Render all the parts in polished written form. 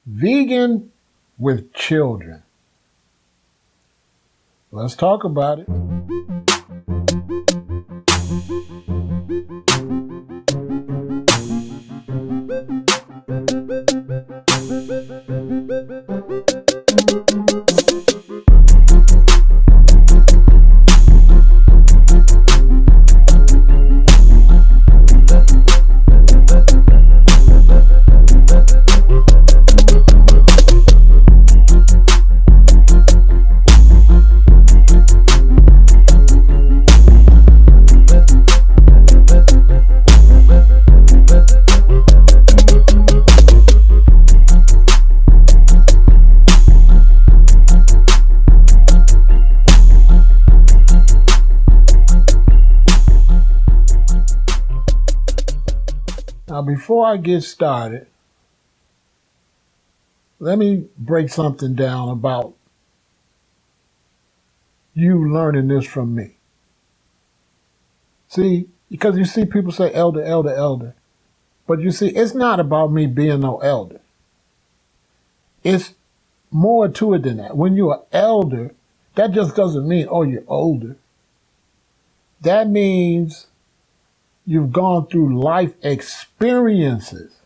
Vegan with children. Let's talk about it. Now, before I get started, let me break something down about you learning this from me. See, because you see people say elder, elder, elder. But you see, it's not about me being no elder. It's more to it than that. When you're an elder, that just doesn't mean, oh, you're older. That means you've gone through life experiences.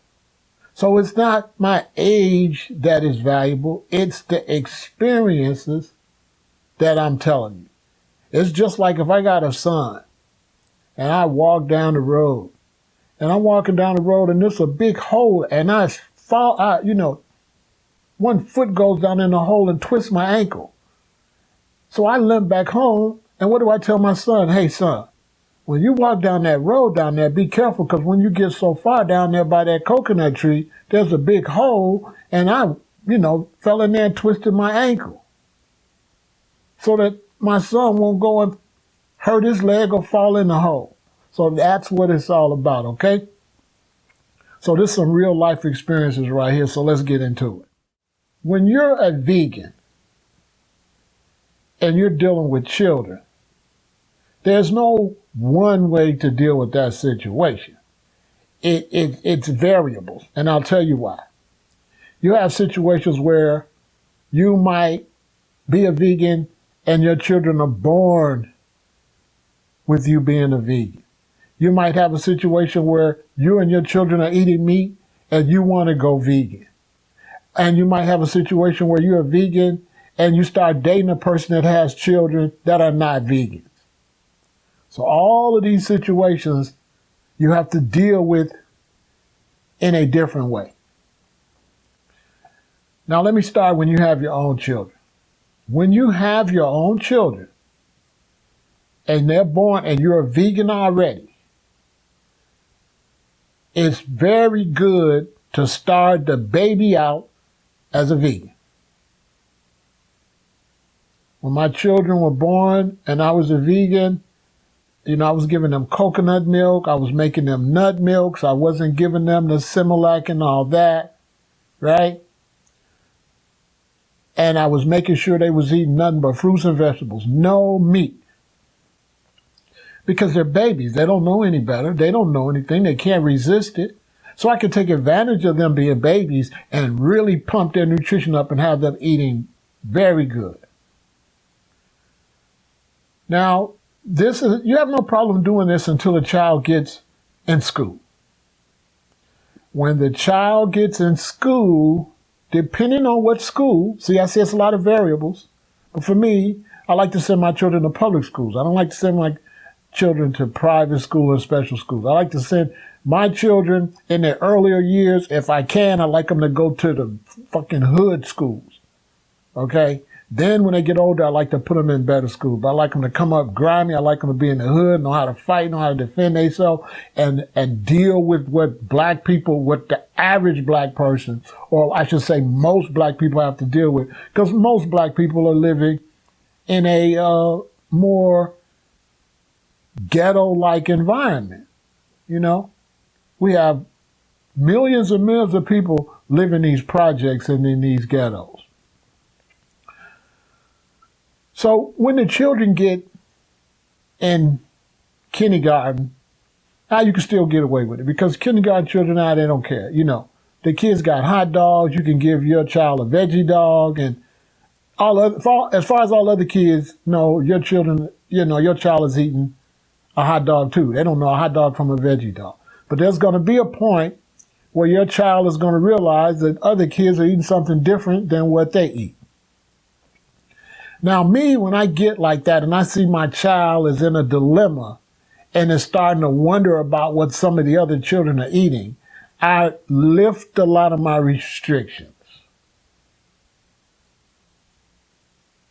So it's not my age that is valuable. It's the experiences that I'm telling you. It's just like if I got a son and I walk down the road and I'm walking down the road and there's a big hole and I fall out, one foot goes down in the hole and twists my ankle. So I limp back home, and what do I tell my son? Hey, son, when you walk down that road down there, be careful, because when you get so far down there by that coconut tree, there's a big hole, and I, fell in there and twisted my ankle. So that my son won't go and hurt his leg or fall in the hole. So that's what it's all about, okay? So there's some real life experiences right here, so let's get into it. When you're a vegan and you're dealing with children, there's no one way to deal with that situation. It's variables, and I'll tell you why. You have situations where you might be a vegan and your children are born with you being a vegan. You might have a situation where you and your children are eating meat and you want to go vegan. And you might have a situation where you're a vegan and you start dating a person that has children that are not vegans. So all of these situations you have to deal with in a different way. Now let me start when you have your own children. When you have your own children and they're born and you're a vegan already, it's very good to start the baby out as a vegan. When my children were born and I was a vegan, I was giving them coconut milk. I was making them nut milks. I wasn't giving them the Similac and all that, right? And I was making sure they was eating nothing but fruits and vegetables, no meat. Because they're babies. They don't know any better. They don't know anything. They can't resist it. So I could take advantage of them being babies and really pump their nutrition up and have them eating very good. Now, you have no problem doing this until the child gets in school. When the child gets in school, depending on what school, see, I say it's a lot of variables, but for me, I like to send my children to public schools. I don't like to send my children to private school or special schools. I like to send my children in their earlier years, if I can, I like them to go to the fucking hood schools, okay? Then when they get older, I like to put them in better schools. But I like them to come up grimy. I like them to be in the hood, know how to fight, know how to defend themselves, and deal with what the average black person, or I should say most black people have to deal with. Because most black people are living in a more ghetto-like environment, We have millions and millions of people live in these projects and in these ghettos. So when the children get in kindergarten, now you can still get away with it because kindergarten children now, they don't care. The kids got hot dogs. You can give your child a veggie dog, and as far as all other kids know, your children, your child is eating a hot dog too. They don't know a hot dog from a veggie dog. But there's going to be a point where your child is going to realize that other kids are eating something different than what they eat. Now, me, when I get like that and I see my child is in a dilemma and is starting to wonder about what some of the other children are eating, I lift a lot of my restrictions.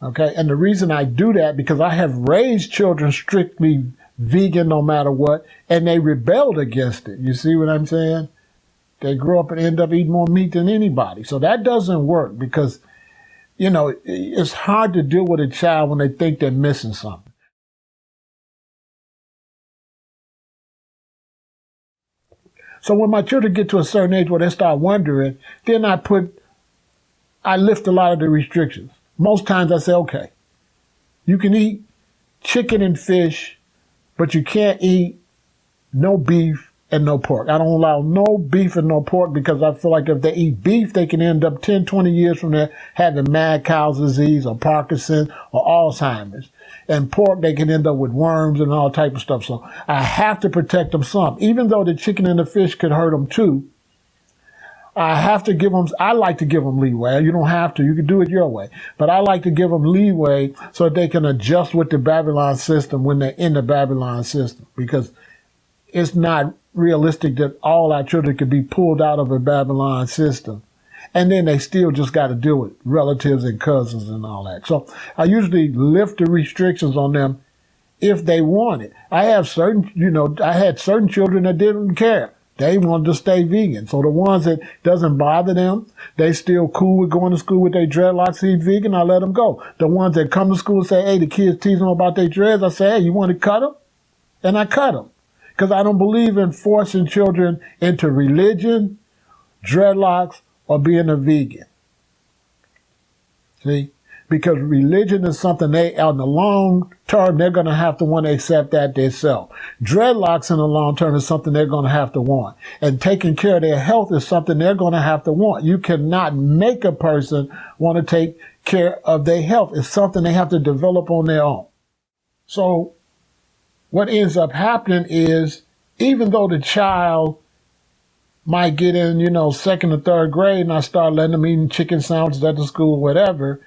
Okay, and the reason I do that, because I have raised children strictly vegan no matter what, and they rebelled against it. You see what I'm saying? They grow up and end up eating more meat than anybody. So that doesn't work because, it's hard to deal with a child when they think they're missing something. So when my children get to a certain age where they start wondering, then I lift a lot of the restrictions. Most times I say, okay, you can eat chicken and fish, but you can't eat no beef and no pork. I don't allow no beef and no pork because I feel like if they eat beef, they can end up 10, 20 years from there having mad cow disease or Parkinson's or Alzheimer's. And pork, they can end up with worms and all type of stuff. So I have to protect them some. Even though the chicken and the fish could hurt them too, I like to give them leeway. You don't have to. You can do it your way. But I like to give them leeway so that they can adjust with the Babylon system when they're in the Babylon system. Because it's not realistic that all our children could be pulled out of a Babylon system. And then they still just got to deal with relatives and cousins and all that. So I usually lift the restrictions on them if they want it. I had certain children that didn't care. They wanted to stay vegan. So the ones that doesn't bother them, they still cool with going to school with their dreadlocks, eat vegan, I let them go. The ones that come to school and say, hey, the kids tease them about their dreads, I say, hey, you want to cut them? And I cut them. Because I don't believe in forcing children into religion, dreadlocks, or being a vegan. See? Because religion is something on the long term, they're going to have to want to accept that themselves. Dreadlocks in the long term is something they're going to have to want. And taking care of their health is something they're going to have to want. You cannot make a person want to take care of their health. It's something they have to develop on their own. So what ends up happening is, even though the child might get in, second or third grade, and I start letting them eating chicken sandwiches at the school or whatever,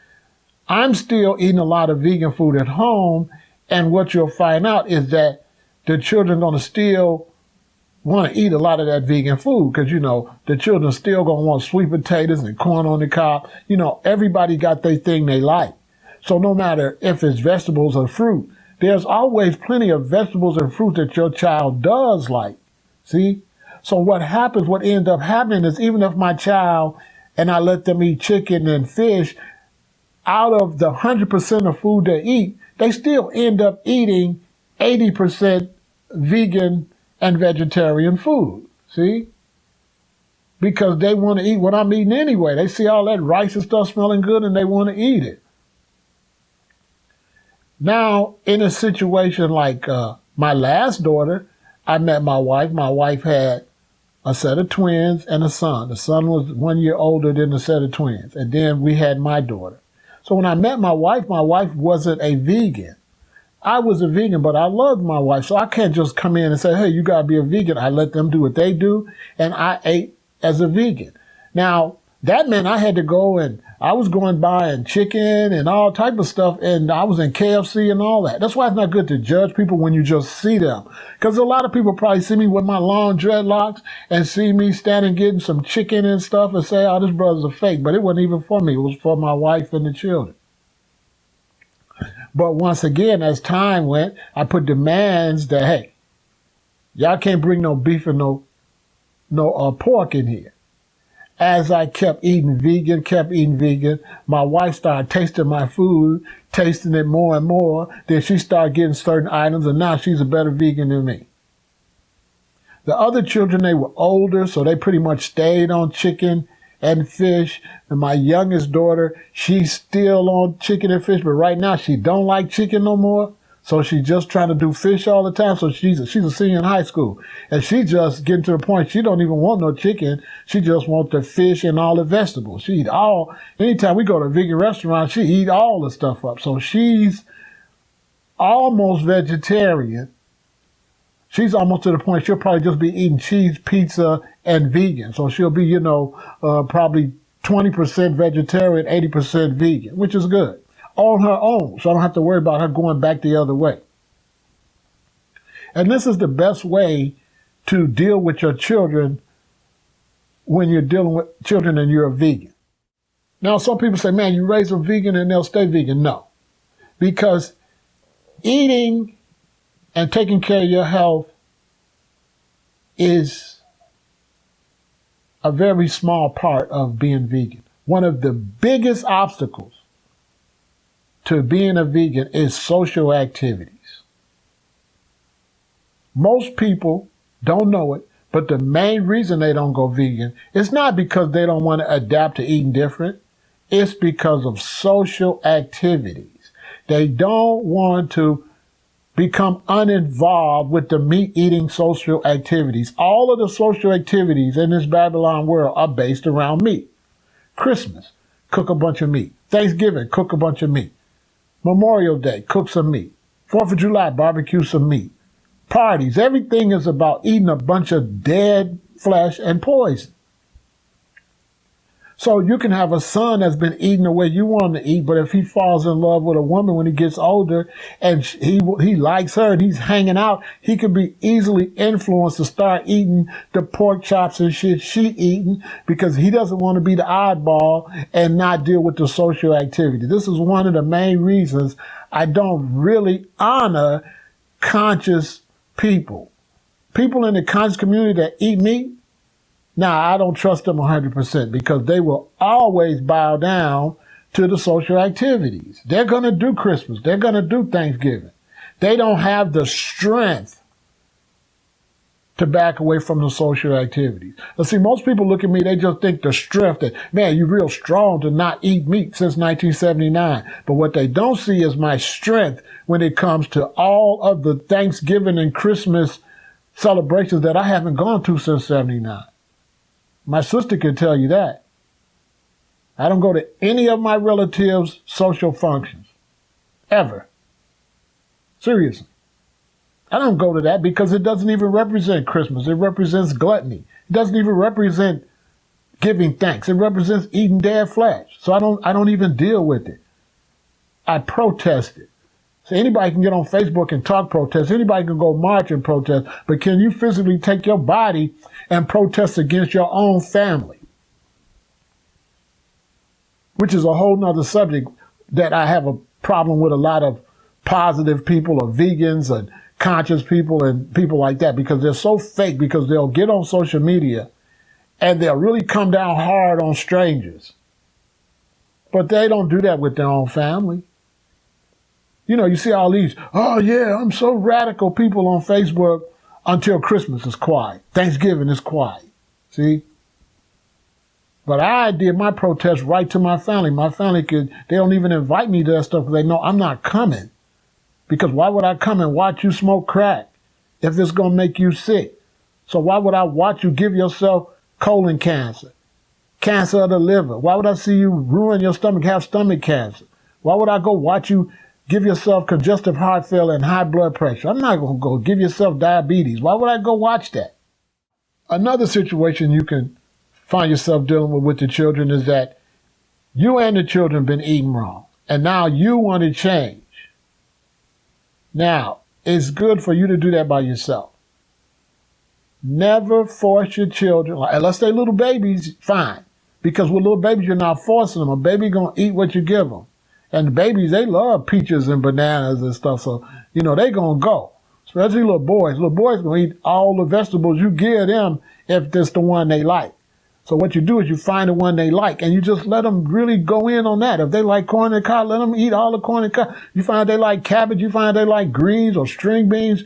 I'm still eating a lot of vegan food at home. And what you'll find out is that the children are going to still want to eat a lot of that vegan food because, the children still going to want sweet potatoes and corn on the cob. Everybody got their thing they like. So no matter if it's vegetables or fruit, there's always plenty of vegetables and fruit that your child does like. See? So what ends up happening is, even if my child and I let them eat chicken and fish, out of the 100% of food they eat, they still end up eating 80% vegan and vegetarian food. See? Because they want to eat what I'm eating anyway. They see all that rice and stuff smelling good and they want to eat it. Now, in a situation like my last daughter, I met my wife. My wife had a set of twins and a son. The son was 1 year older than the set of twins. And then we had my daughter. So when I met my wife wasn't a vegan. I was a vegan, but I loved my wife. So I can't just come in and say, hey, you got to be a vegan. I let them do what they do. And I ate as a vegan. Now, that meant I had to go and I was going buying chicken and all type of stuff, and I was in KFC and all that. That's why it's not good to judge people when you just see them. Because a lot of people probably see me with my long dreadlocks and see me standing getting some chicken and stuff and say, oh, this brother's a fake. But it wasn't even for me. It was for my wife and the children. But once again, as time went, I put demands that, hey, y'all can't bring no beef and no pork in here. As I kept eating vegan, my wife started tasting my food, tasting it more and more. Then she started getting certain items, and now she's a better vegan than me. The other children, they were older, so they pretty much stayed on chicken and fish. And my youngest daughter, she's still on chicken and fish, but right now she don't like chicken no more. So she's just trying to do fish all the time. So she's a senior in high school. And she just getting to the point she don't even want no chicken. She just wants the fish and all the vegetables. She eat all, anytime we go to a vegan restaurant, she eat all the stuff up. So she's almost vegetarian. She's almost to the point she'll probably just be eating cheese, pizza, and vegan. So she'll be, probably 20% vegetarian, 80% vegan, which is good. On her own, so I don't have to worry about her going back the other way. And this is the best way to deal with your children when you're dealing with children and you're a vegan. Now, some people say, man, you raise them vegan and they'll stay vegan. No, because eating and taking care of your health is a very small part of being vegan. One of the biggest obstacles to being a vegan is social activities. Most people don't know it, but the main reason they don't go vegan is not because they don't want to adapt to eating different. It's because of social activities. They don't want to become uninvolved with the meat-eating social activities. All of the social activities in this Babylon world are based around meat. Christmas, cook a bunch of meat. Thanksgiving, cook a bunch of meat. Memorial Day, cook some meat. 4th of July, barbecue some meat. Parties, everything is about eating a bunch of dead flesh and poison. So you can have a son that's been eating the way you want him to eat, but if he falls in love with a woman when he gets older and he likes her and he's hanging out, he could be easily influenced to start eating the pork chops and shit she eating because he doesn't want to be the oddball and not deal with the social activity. This is one of the main reasons I don't really honor conscious people. People in the conscious community that eat meat, now, I don't trust them 100% because they will always bow down to the social activities. They're going to do Christmas. They're going to do Thanksgiving. They don't have the strength to back away from the social activities. Now, see, most people look at me, they just think the strength that, man, you're real strong to not eat meat since 1979. But what they don't see is my strength when it comes to all of the Thanksgiving and Christmas celebrations that I haven't gone to since 79. My sister can tell you that. I don't go to any of my relatives' social functions. Ever. Seriously. I don't go to that because it doesn't even represent Christmas. It represents gluttony. It doesn't even represent giving thanks. It represents eating dead flesh. So I don't even deal with it. I protest it. So anybody can get on Facebook and talk protest. Anybody can go march and protest. But can you physically take your body and protest against your own family? Which is a whole nother subject that I have a problem with a lot of positive people or vegans and conscious people and people like that because they're so fake because they'll get on social media and they'll really come down hard on strangers. But they don't do that with their own family. You know, you see all these, oh yeah, I'm so radical people on Facebook until Christmas is quiet. Thanksgiving is quiet. See? But I did my protest right to my family. My family they don't even invite me to that stuff because they know I'm not coming. Because why would I come and watch you smoke crack if it's going to make you sick? So why would I watch you give yourself colon cancer, cancer of the liver? Why would I see you ruin your stomach, have stomach cancer? Why would I go watch you give yourself congestive heart failure and high blood pressure? I'm not going to go give yourself diabetes. Why would I go watch that? Another situation you can find yourself dealing with the children is that you and the children been eating wrong, and now you want to change. Now, it's good for you to do that by yourself. Never force your children, unless they're little babies, fine. Because with little babies, you're not forcing them. A baby going to eat what you give them. And the babies, they love peaches and bananas and stuff. So, they going to go. Especially little boys. Little boys going to eat all the vegetables you give them if that's the one they like. So what you do is you find the one they like and you just let them really go in on that. If they like corn and cob, let them eat all the corn and cob. You find they like cabbage, you find they like greens or string beans.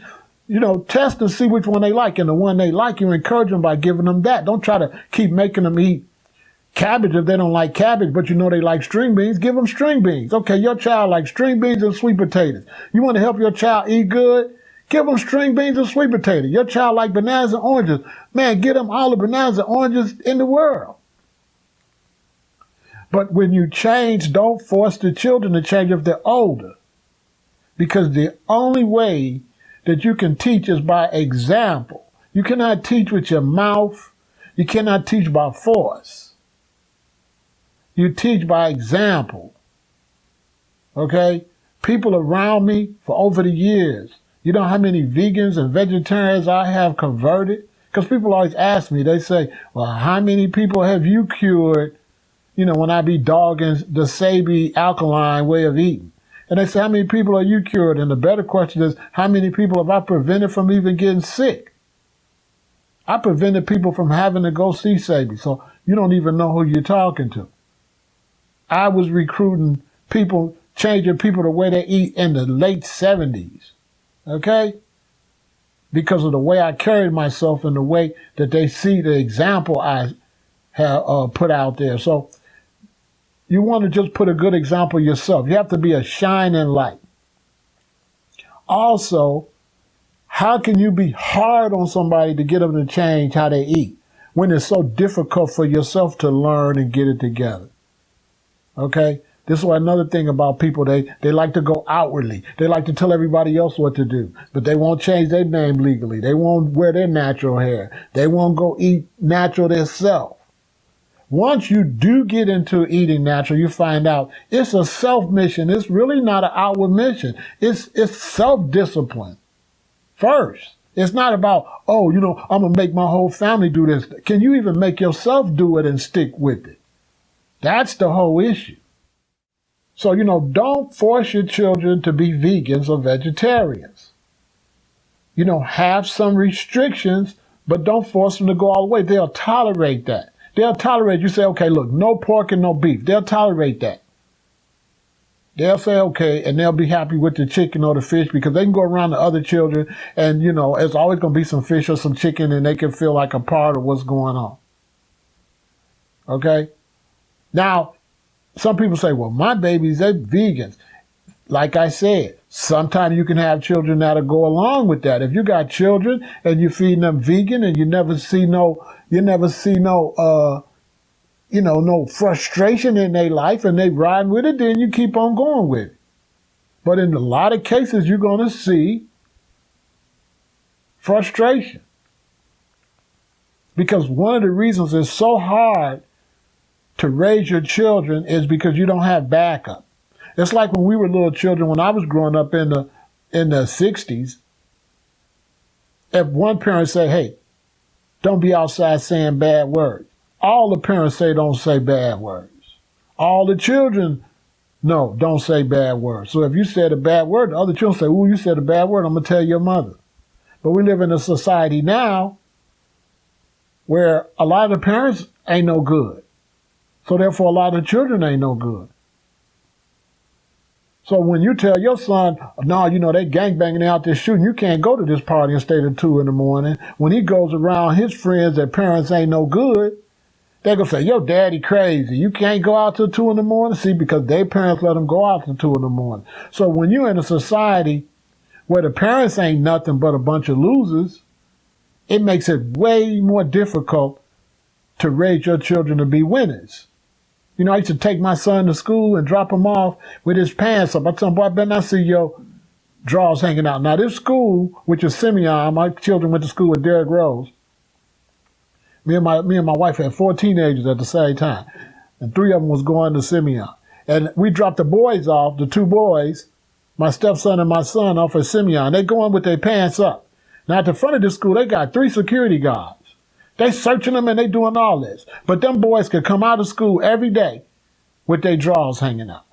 Test and see which one they like. And the one they like, you encourage them by giving them that. Don't try to keep making them eat cabbage if they don't like cabbage, but you know they like string beans, give them string beans. Okay, your child likes string beans and sweet potatoes. You want to help your child eat good? Give them string beans and sweet potatoes. Your child like bananas and oranges. Man, get them all the bananas and oranges in the world. But when you change, don't force the children to change if they're older. Because the only way that you can teach is by example. You cannot teach with your mouth. You cannot teach by force. You teach by example. Okay? People around me for over the years, you know how many vegans and vegetarians I have converted? Because people always ask me, they say, well, how many people have you cured, you know, when I be dogging the Sabi alkaline way of eating? And they say, how many people are you cured? And the better question is, how many people have I prevented from even getting sick? I prevented people from having to go see Sabi, so you don't even know who you're talking to. I was recruiting people, changing people the way they eat in the late 70s, okay? Because of the way I carried myself and the way that they see the example I have put out there. So you want to just put a good example yourself. You have to be a shining light. Also, how can you be hard on somebody to get them to change how they eat when it's so difficult for yourself to learn and get it together? Okay? This is another thing about people. They like to go outwardly. They like to tell everybody else what to do, but they won't change their name legally. They won't wear their natural hair. They won't go eat natural themselves. Once you do get into eating natural, you find out it's a self-mission. It's really not an outward mission. It's self-discipline first. It's not about, oh, you know, I'm going to make my whole family do this. Can you even make yourself do it and stick with it? That's the whole issue. So, you know, don't force your children to be vegans or vegetarians. You know, have some restrictions, but don't force them to go all the way. They'll tolerate that. They'll tolerate, you say, okay, look, no pork and no beef. They'll tolerate that. They'll say, okay, and they'll be happy with the chicken or the fish because they can go around to other children and, you know, there's always going to be some fish or some chicken and they can feel like a part of what's going on. Okay? Now, some people say, well, my babies, they're vegans. Like I said, sometimes you can have children that'll go along with that. If you got children and you're feeding them vegan and you never see no frustration in their life and they ride with it, then you keep on going with it. But in a lot of cases, you're going to see frustration. Because one of the reasons it's so hard to raise your children is because you don't have backup. It's like when we were little children, when I was growing up in the 60s, if one parent say, hey, don't be outside saying bad words, all the parents say don't say bad words. All the children, no, don't say bad words. So if you said a bad word, the other children say, ooh, you said a bad word, I'm going to tell your mother. But we live in a society now where a lot of the parents ain't no good. So therefore, a lot of the children ain't no good. So when you tell your son, no, you know, they gangbanging out there shooting, you can't go to this party and stay till 2 in the morning. When he goes around his friends that parents ain't no good, they're going to say, yo, daddy crazy. You can't go out till 2 in the morning. See, because their parents let them go out till 2 in the morning. So when you're in a society where the parents ain't nothing but a bunch of losers, it makes it way more difficult to raise your children to be winners. You know, I used to take my son to school and drop him off with his pants up. I told him, boy, I better not see your drawers hanging out. Now, this school, which is Simeon, my children went to school with Derrick Rose. Me and my wife had 4 teenagers at the same time, and 3 of them was going to Simeon. And we dropped the boys off, the 2 boys, my stepson and my son, off at Simeon. They going with their pants up. Now, at the front of this school, they got 3 security guards. They searching them and they doing all this. But them boys could come out of school every day with their drawers hanging out.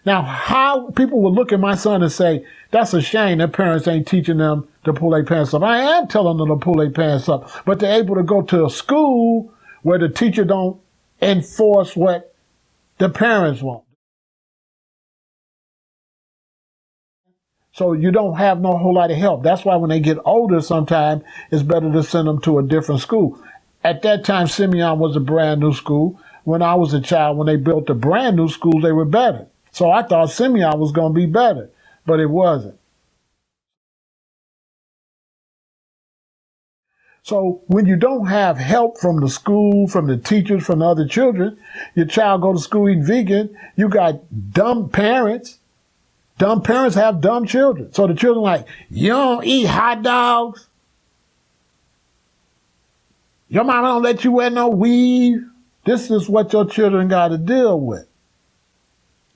Now, how people would look at my son and say, that's a shame that parents ain't teaching them to pull their pants up. I am telling them to pull their pants up, but they're able to go to a school where the teacher don't enforce what the parents want. So you don't have no whole lot of help. That's why when they get older, sometimes it's better to send them to a different school. At that time, Simeon was a brand new school. when I was a child, when they built the brand new schools, they were better. So I thought Simeon was going to be better, but it wasn't. So when you don't have help from the school, from the teachers, from the other children, your child go to school eating vegan, you got dumb parents. Dumb parents have dumb children. So the children like, you don't eat hot dogs? Your mama don't let you wear no weave? This is what your children got to deal with,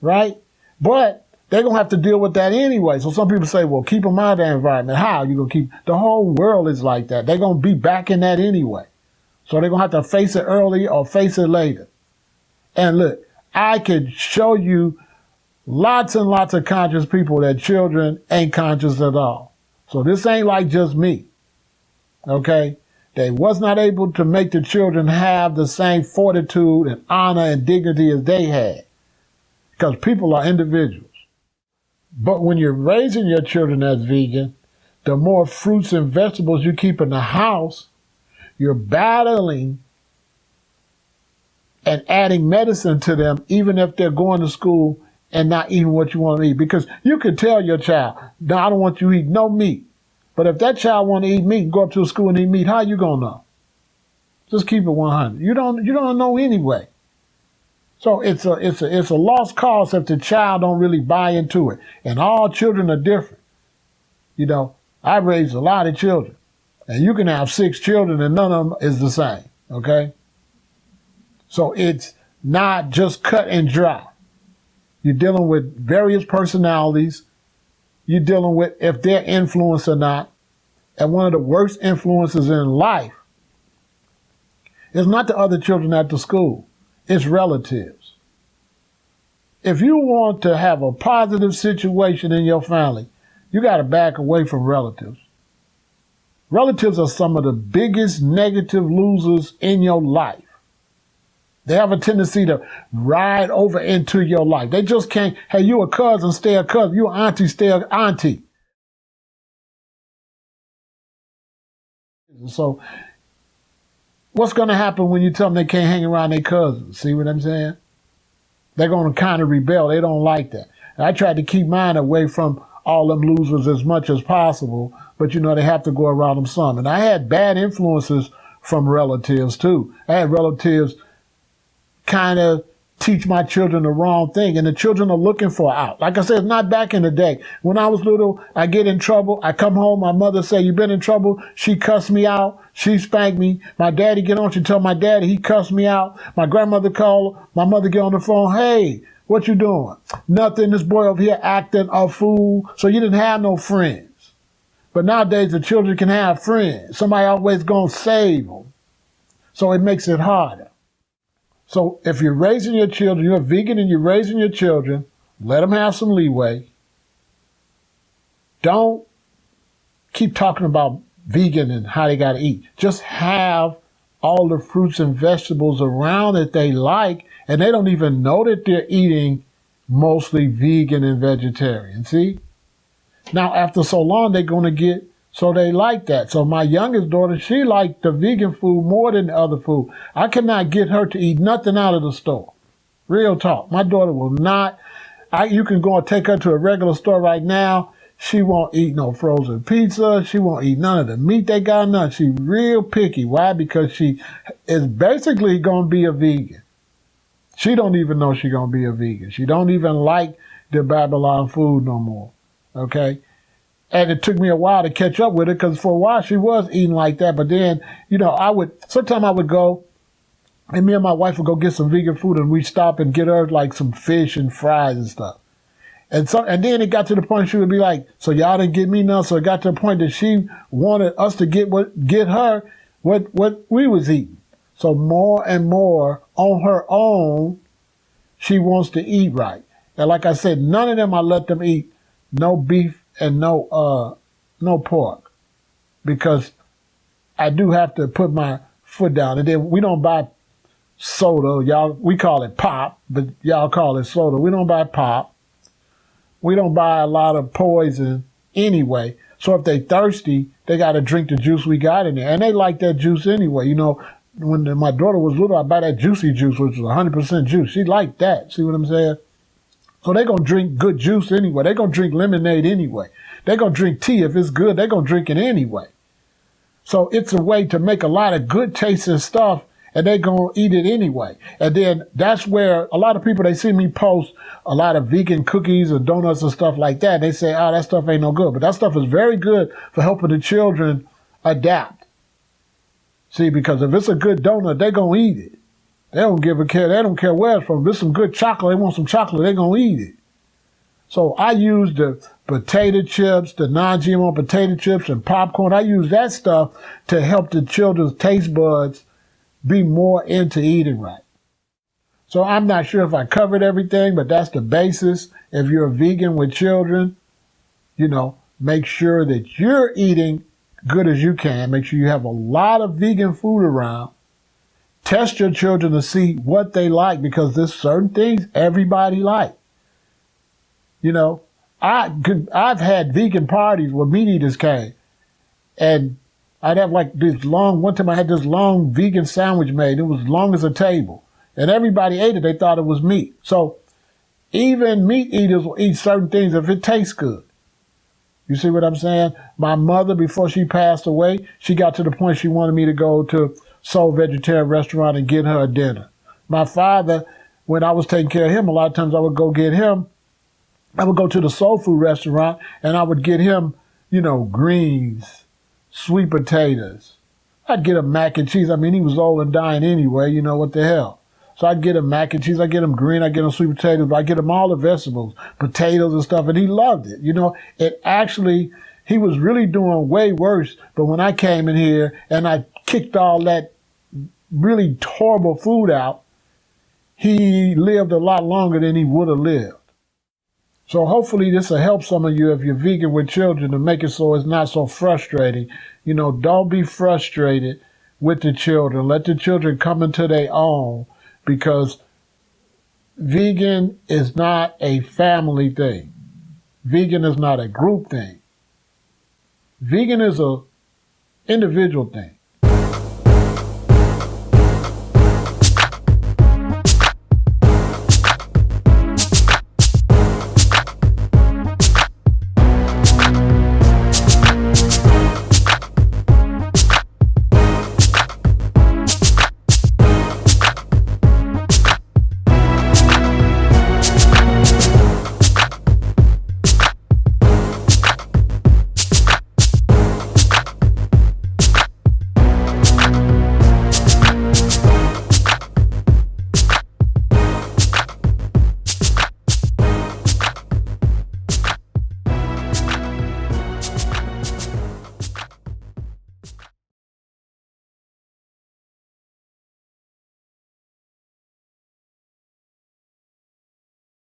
right? But they're going to have to deal with that anyway. So some people say, well, keep them out of that environment. How? You going to keep, the whole world is like that. They're going to be back in that anyway. So they're going to have to face it early or face it later. And look, I could show you lots and lots of conscious people that children ain't conscious at all. So this ain't like just me, okay? They was not able to make the children have the same fortitude and honor and dignity as they had, because people are individuals. But when you're raising your children as vegan, the more fruits and vegetables you keep in the house, you're battling and adding medicine to them, even if they're going to school and not eating what you want to eat. Because you could tell your child, no, I don't want you to eat no meat. But if that child want to eat meat and go up to a school and eat meat, how you going to know? Just keep it 100. You don't know anyway. So it's a lost cause if the child don't really buy into it. And all children are different. You know, I raised a lot of children. And you can have 6 children and none of them is the same, okay? So it's not just cut and dry. You're dealing with various personalities. You're dealing with if they're influenced or not. And one of the worst influences in life is not the other children at the school. It's relatives. If you want to have a positive situation in your family, you got to back away from relatives. Relatives are some of the biggest negative losers in your life. They have a tendency to ride over into your life. They just can't, hey, you a cousin, stay a cousin. You an auntie, stay an auntie. So what's going to happen when you tell them they can't hang around their cousins? See what I'm saying? They're going to kind of rebel. They don't like that. And I tried to keep mine away from all them losers as much as possible, but you know, they have to go around them some. And I had bad influences from relatives too. I had relatives kind of teach my children the wrong thing, and the children are looking for out. Like I said, it's not back in the day. When I was little, I get in trouble. I come home, my mother say, you been in trouble? She cussed me out. She spanked me. My daddy get on, she tell my daddy, he cussed me out. My grandmother called, my mother get on the phone, hey, what you doing? Nothing, this boy over here acting a fool. So you didn't have no friends. But nowadays, the children can have friends. Somebody always gonna save them. So it makes it harder. So if you're raising your children, you're a vegan and you're raising your children, let them have some leeway. Don't keep talking about vegan and how they got to eat. Just have all the fruits and vegetables around that they like, and they don't even know that they're eating mostly vegan and vegetarian. See? Now, after so long, they're going to get, so they like that. So my youngest daughter, she liked the vegan food more than the other food. I cannot get her to eat nothing out of the store. Real talk. My daughter will not. You can go and take her to a regular store right now. She won't eat no frozen pizza. She won't eat none of the meat they got, none. She real picky. Why? Because she is basically going to be a vegan. She don't even know she's going to be a vegan. She don't even like the Babylon food no more. Okay? And it took me a while to catch up with her, because for a while she was eating like that. But then, you know, sometimes I would go, and me and my wife would go get some vegan food, and we'd stop and get her like some fish and fries and stuff. And then it got to the point she would be like, so y'all didn't get me none. So it got to the point that she wanted us to get her what we was eating. So more and more on her own, she wants to eat right. And like I said, none of them I let them eat no beef and no pork, because I do have to put my foot down. And then we don't buy soda. Y'all, we call it pop, but y'all call it soda. We don't buy pop. We don't buy a lot of poison anyway. So if they thirsty, they got to drink the juice we got in there. And they like that juice anyway. You know, when my daughter was little, I buy that juicy juice, which was 100% juice. She liked that. See what I'm saying? So they're going to drink good juice anyway. They're going to drink lemonade anyway. They're going to drink tea. If it's good, they're going to drink it anyway. So it's a way to make a lot of good tasting stuff, and they're going to eat it anyway. And then that's where a lot of people, they see me post a lot of vegan cookies or donuts and stuff like that. They say, oh, that stuff ain't no good. But that stuff is very good for helping the children adapt. See, because if it's a good donut, they're going to eat it. They don't give a care. They don't care where it's from. If it's some good chocolate, they want some chocolate, they're going to eat it. So I use the potato chips, the non-GMO potato chips and popcorn. I use that stuff to help the children's taste buds be more into eating right. So I'm not sure if I covered everything, but that's the basis. If you're a vegan with children, make sure that you're eating good as you can. Make sure you have a lot of vegan food around. Test your children to see what they like, because there's certain things everybody likes. I've had vegan parties where meat eaters came, and I'd have one time I had this long vegan sandwich made. It was long as a table, and everybody ate it. They thought it was meat. So even meat eaters will eat certain things if it tastes good. You see what I'm saying? My mother, before she passed away, she got to the point she wanted me to go to Soul Vegetarian restaurant and get her a dinner. My father, when I was taking care of him, a lot of times I would go get him. I would go to the soul food restaurant and I would get him, greens, sweet potatoes. I'd get him mac and cheese. I mean, he was old and dying anyway, what the hell. So I'd get him mac and cheese, I'd get him green, I'd get him sweet potatoes, but I'd get him all the vegetables, potatoes and stuff, and he loved it. It actually, he was really doing way worse, but when I came in here and I kicked all that really horrible food out, he lived a lot longer than he would have lived. So hopefully this will help some of you if you're vegan with children, to make it so it's not so frustrating. Don't be frustrated with the children. Let the children come into their own, because vegan is not a family thing. Vegan is not a group thing. Vegan is a individual thing.